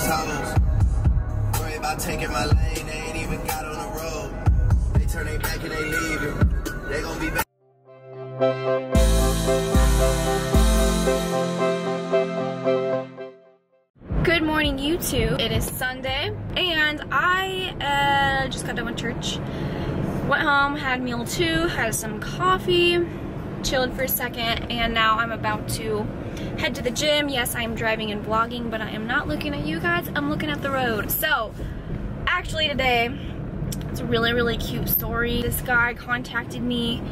toes. Worry about taking my lane, they ain't even got on the road. They turn their back and they leave it. They gon' be back. Good morning, YouTube. It is Sunday, and I just got done with church. Went home, had meal 2, had some coffee, chilled for a second, and now I'm about to head to the gym. Yes, I'm driving and vlogging, but I am not looking at you guys. I'm looking at the road. So, actually today, it's a really, really cute story. This guy contacted me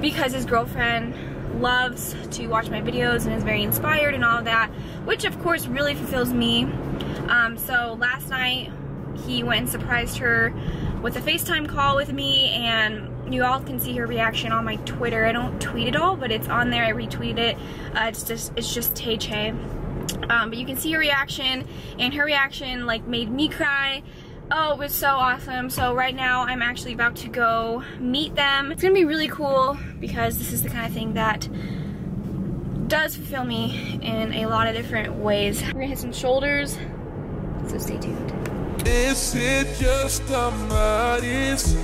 because his girlfriend loves to watch my videos and is very inspired and all of that, which of course really fulfills me. So last night he went and surprised her with a FaceTime call with me, and you all can see her reaction on my Twitter. I don't tweet it all, but it's on there. I retweeted it. It's just Tay Che. But you can see her reaction, and her reaction like made me cry. Oh, it was so awesome. So right now I'm actually about to go meet them. It's gonna be really cool because this is the kind of thing that does fulfill me in a lot of different ways. We're gonna hit some shoulders, so stay tuned. Is it just our bodies?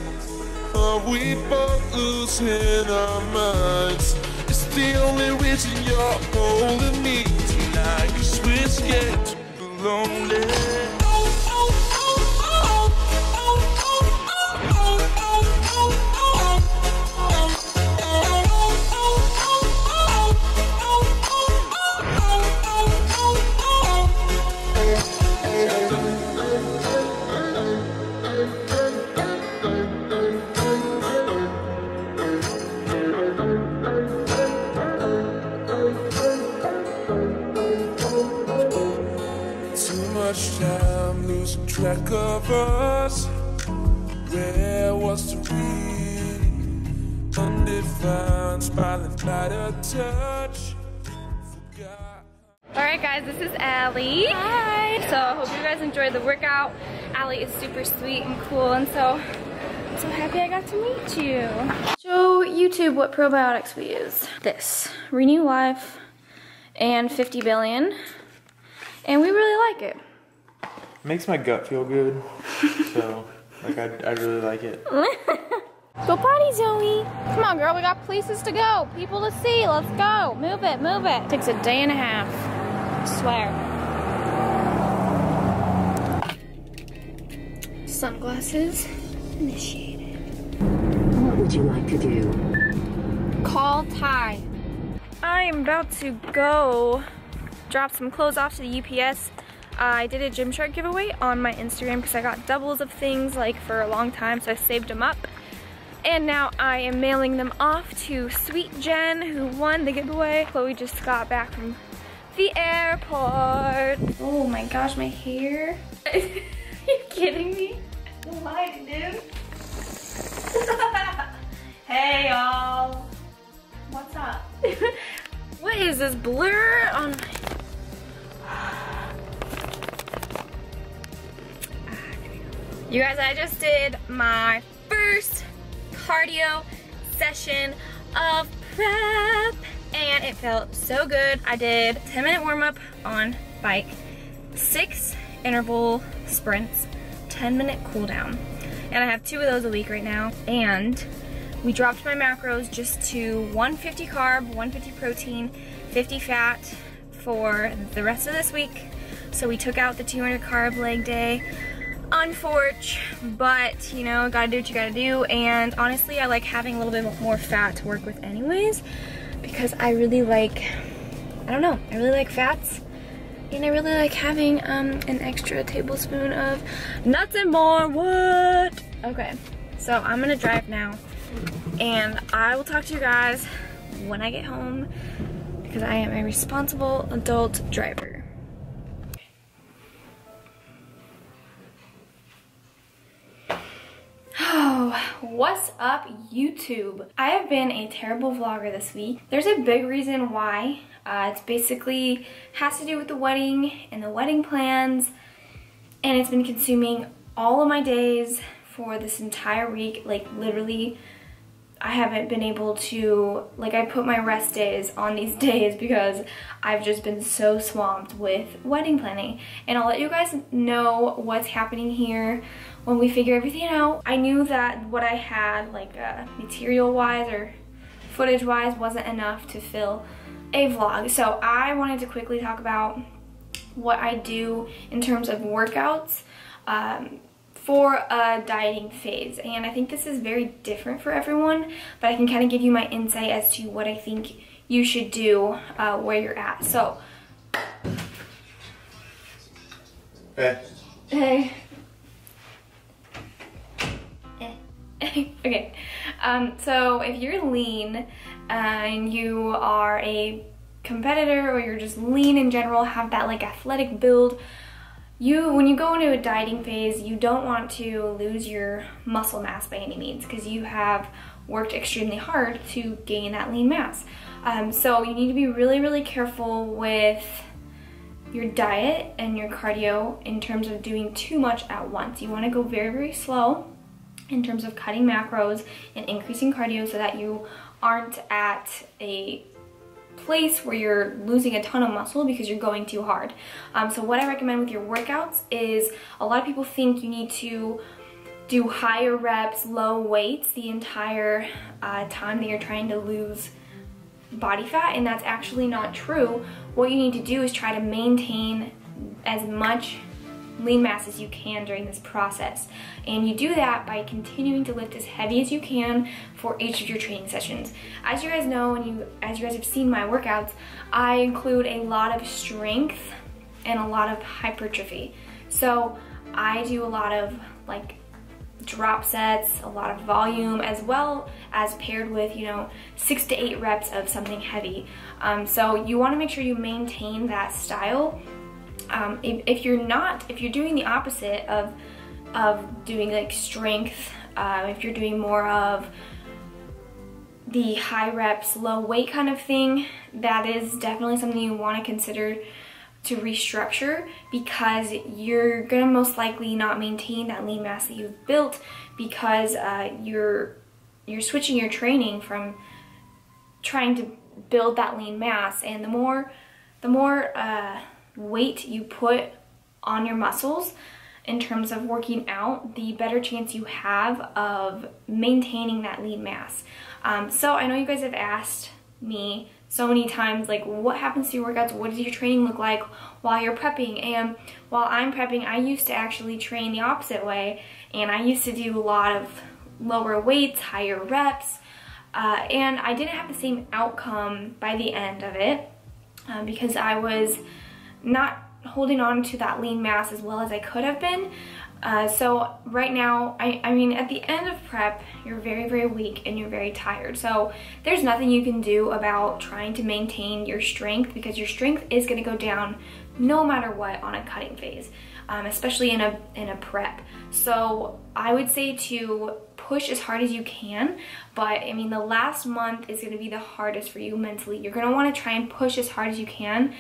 Are we both losing our minds? It's the only reason you're holding me tonight, 'cause we're scared to be lonely. Time losing track of us. Where was the real undefined smiling light of touch? Alright guys, this is Allie. Hi! So I hope you guys enjoyed the workout. Allie is super sweet and cool, and so I'm so happy I got to meet you. Show YouTube what probiotics we use. This, Renew Life and 50 billion. And we really like it. Makes my gut feel good, so like I really like it. Go potty, Zoe. Come on, girl, we got places to go, people to see. Let's go. Move it, move it. Takes a day and a half, I swear. Sunglasses initiated. What would you like to do? Call Ty. I am about to go drop some clothes off to the UPS. I did a Gymshark giveaway on my Instagram because I got doubles of things like for a long time, so I saved them up. And now I am mailing them off to Sweet Jen, who won the giveaway. Chloe just got back from the airport. Oh my gosh, my hair. Are you kidding me? What, dude? Hey y'all. What's up? What is this blur on my... You guys, I just did my first cardio session of prep and it felt so good. I did 10-minute warm-up on bike, 6 interval sprints, 10-minute cool down. And I have 2 of those a week right now. And we dropped my macros just to 150 carb, 150 protein, 50 fat for the rest of this week. So we took out the 200 carb leg day. Unfortunate, but you know, gotta do what you gotta do. And honestly, I like having a little bit more fat to work with anyways, because I really like, I don't know, I really like fats, and I really like having an extra tablespoon of nuts and more. What? Okay, so I'm gonna drive now, and I will talk to you guys when I get home, because I am a responsible adult driver. What's up, YouTube? I have been a terrible vlogger this week. There's a big reason why. It's basically has to do with the wedding and the wedding plans, and it's been consuming all of my days for this entire week, like literally I haven't been able to, like, I put my rest days on these days because I've just been so swamped with wedding planning. And I'll let you guys know what's happening here when we figure everything out. I knew that what I had, like, material-wise or footage-wise wasn't enough to fill a vlog. So I wanted to quickly talk about what I do in terms of workouts for a dieting phase. And I think this is very different for everyone, but I can kind of give you my insight as to what I think you should do where you're at. So, hey. Okay, so if you're lean and you are a competitor, or you're just lean in general, have that like athletic build, when you go into a dieting phase, you don't want to lose your muscle mass by any means, because you have worked extremely hard to gain that lean mass. So you need to be really, really careful with your diet and your cardio in terms of doing too much at once. You want to go very, very slow in terms of cutting macros and increasing cardio so that you aren't at a place where you're losing a ton of muscle because you're going too hard. So what I recommend with your workouts is, a lot of people think you need to do higher reps, low weights the entire time that you're trying to lose body fat, and that's actually not true. What you need to do is try to maintain as much lean mass as you can during this process, and you do that by continuing to lift as heavy as you can for each of your training sessions. As you guys know, and as you guys have seen my workouts, I include a lot of strength and a lot of hypertrophy. So I do a lot of like drop sets, a lot of volume, as well as paired with, you know, 6 to 8 reps of something heavy. So you want to make sure you maintain that style. If you're doing the opposite of doing like strength, if you're doing more of the high reps, low weight kind of thing, that is definitely something you want to consider to restructure, because you're gonna most likely not maintain that lean mass that you've built, because you're switching your training from trying to build that lean mass, and the more weight you put on your muscles in terms of working out, the better chance you have of maintaining that lean mass. So I know you guys have asked me so many times, like, what happens to your workouts? What does your training look like while you're prepping? And while I'm prepping, I used to actually train the opposite way, and I used to do a lot of lower weights, higher reps, and I didn't have the same outcome by the end of it, because I was not holding on to that lean mass as well as I could have been. So right now, I mean, at the end of prep, you're very, very weak and you're very tired. So there's nothing you can do about trying to maintain your strength, because your strength is going to go down no matter what on a cutting phase, especially in a prep. So I would say to push as hard as you can, but I mean, the last month is going to be the hardest for you mentally. You're going to want to try and push as hard as you can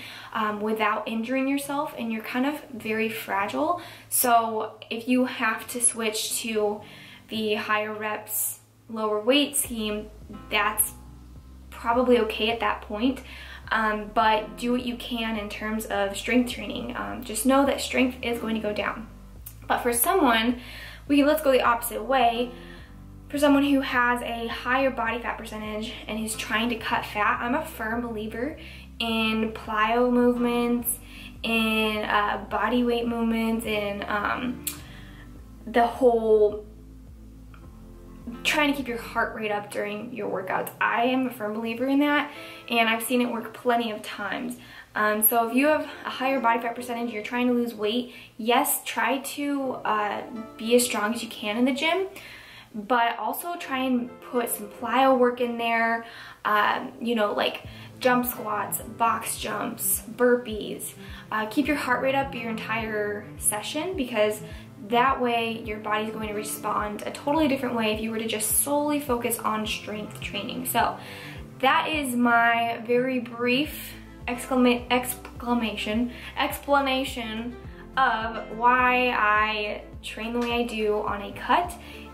without injuring yourself, and you're kind of very fragile. So if you have to switch to the higher reps, lower weight scheme, that's probably okay at that point. But do what you can in terms of strength training. Just know that strength is going to go down. But for someone, let's go the opposite way. For someone who has a higher body fat percentage and is trying to cut fat, I'm a firm believer in plyo movements, in body weight movements, in the whole trying to keep your heart rate up during your workouts. I am a firm believer in that, and I've seen it work plenty of times. So if you have a higher body fat percentage, you're trying to lose weight, yes, try to be as strong as you can in the gym, but also try and put some plyo work in there, you know, like jump squats, box jumps, burpees. Keep your heart rate up your entire session, because that way your body's going to respond a totally different way if you were to just solely focus on strength training. So that is my very brief explanation of why I train the way I do on a cut,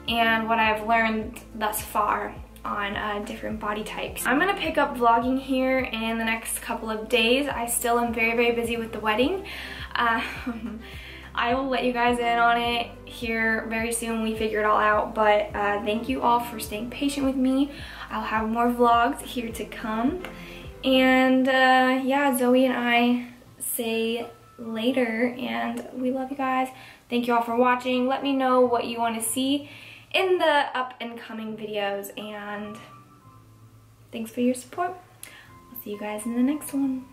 and what I've learned thus far on different body types. I'm gonna pick up vlogging here in the next couple of days. I still am very, very busy with the wedding. I will let you guys in on it here very soon. We figure it all out, but thank you all for staying patient with me. I'll have more vlogs here to come. And yeah, Zoe and I say later, and we love you guys. Thank you all for watching. Let me know what you want to see in the up and coming videos, and thanks for your support. I'll see you guys in the next one.